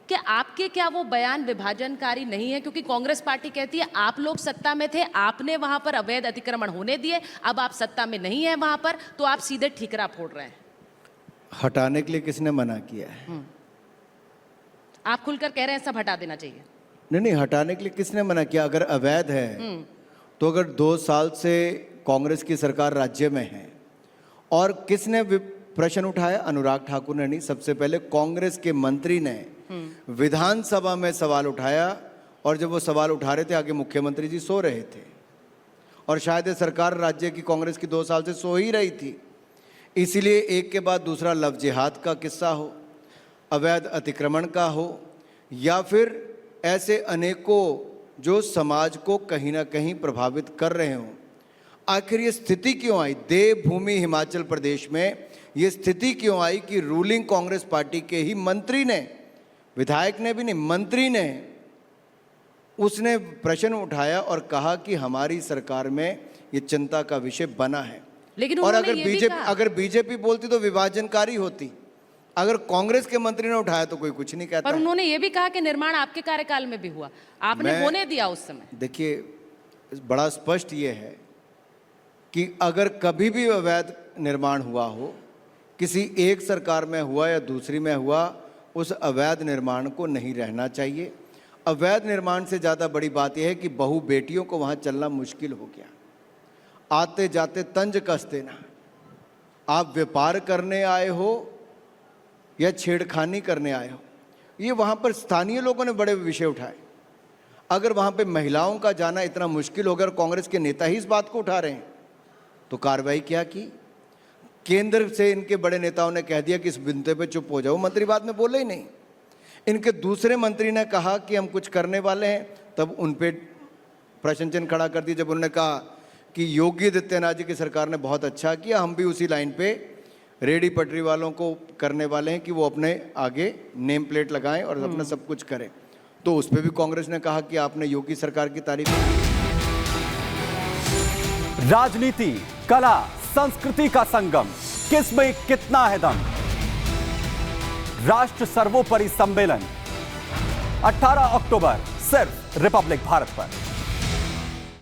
कि आपके क्या वो बयान विभाजनकारी नहीं है? क्योंकि कांग्रेस पार्टी कहती है आप लोग सत्ता में थे, आपने वहां पर अवैध अतिक्रमण होने दिए, अब आप सत्ता में नहीं है वहां पर, तो आप सीधे ठीकरा फोड़ रहे हैं। हटाने के लिए किसने मना किया है? आप खुलकर कह रहे हैं सब हटा देना चाहिए। नहीं, हटाने के लिए किसने मना किया? अगर अवैध है तो अगर 2 साल से कांग्रेस की सरकार राज्य में है और किसने प्रश्न उठाया? अनुराग ठाकुर ने नहीं, सबसे पहले कांग्रेस के मंत्री ने विधानसभा में सवाल उठाया, और जब वो सवाल उठा रहे थे आगे मुख्यमंत्री जी सो रहे थे, और शायद ये सरकार राज्य की कांग्रेस की 2 साल से सो ही रही थी। इसीलिए एक के बाद दूसरा लव जिहाद का किस्सा हो, अवैध अतिक्रमण का हो, या फिर ऐसे अनेकों जो समाज को कहीं ना कहीं प्रभावित कर रहे हों। आखिर ये स्थिति क्यों आई? देवभूमि हिमाचल प्रदेश में ये स्थिति क्यों आई कि रूलिंग कांग्रेस पार्टी के ही मंत्री ने, विधायक ने भी नहीं, मंत्री ने, उसने प्रश्न उठाया और कहा कि हमारी सरकार में ये चिंता का विषय बना है। लेकिन और उन्होंने अगर बीजेपी बोलती तो विभाजनकारी होती, अगर कांग्रेस के मंत्री ने उठाया तो कोई कुछ नहीं कहता। पर उन्होंने ये भी कहा कि निर्माण आपके कार्यकाल में भी हुआ, आपने होने दिया उस समय। देखिए, बड़ा स्पष्ट ये है कि अगर कभी भी अवैध निर्माण हुआ हो, किसी एक सरकार में हुआ या दूसरी में हुआ, उस अवैध निर्माण को नहीं रहना चाहिए। अवैध निर्माण से ज़्यादा बड़ी बात यह है कि बहू बेटियों को वहाँ चलना मुश्किल हो गया, आते जाते तंज कस देना। आप व्यापार करने आए हो या छेड़खानी करने आए हो, ये वहाँ पर स्थानीय लोगों ने बड़े विषय उठाए। अगर वहाँ पे महिलाओं का जाना इतना मुश्किल हो गया और कांग्रेस के नेता ही इस बात को उठा रहे हैं, तो कार्रवाई क्या की? केंद्र से इनके बड़े नेताओं ने कह दिया कि इस बिंदु पे चुप हो जाओ, मंत्री बाद में बोले ही नहीं। इनके दूसरे मंत्री ने कहा कि हम कुछ करने वाले हैं, तब उन पे प्रश्न चिन्ह खड़ा कर दिया। जब उन्होंने कहा कि योगी आदित्यनाथ जी की सरकार ने बहुत अच्छा किया, हम भी उसी लाइन पे रेडी पटरी वालों को करने वाले हैं कि वो अपने आगे नेम प्लेट लगाएं और अपना सब कुछ करें, तो उस पर भी कांग्रेस ने कहा कि आपने योगी सरकार की तारीफ की। राजनीति, कला, संस्कृति का संगम, किसमें कितना है दम? राष्ट्र सर्वोपरि सम्मेलन 18 अक्टूबर सिर्फ रिपब्लिक भारत पर।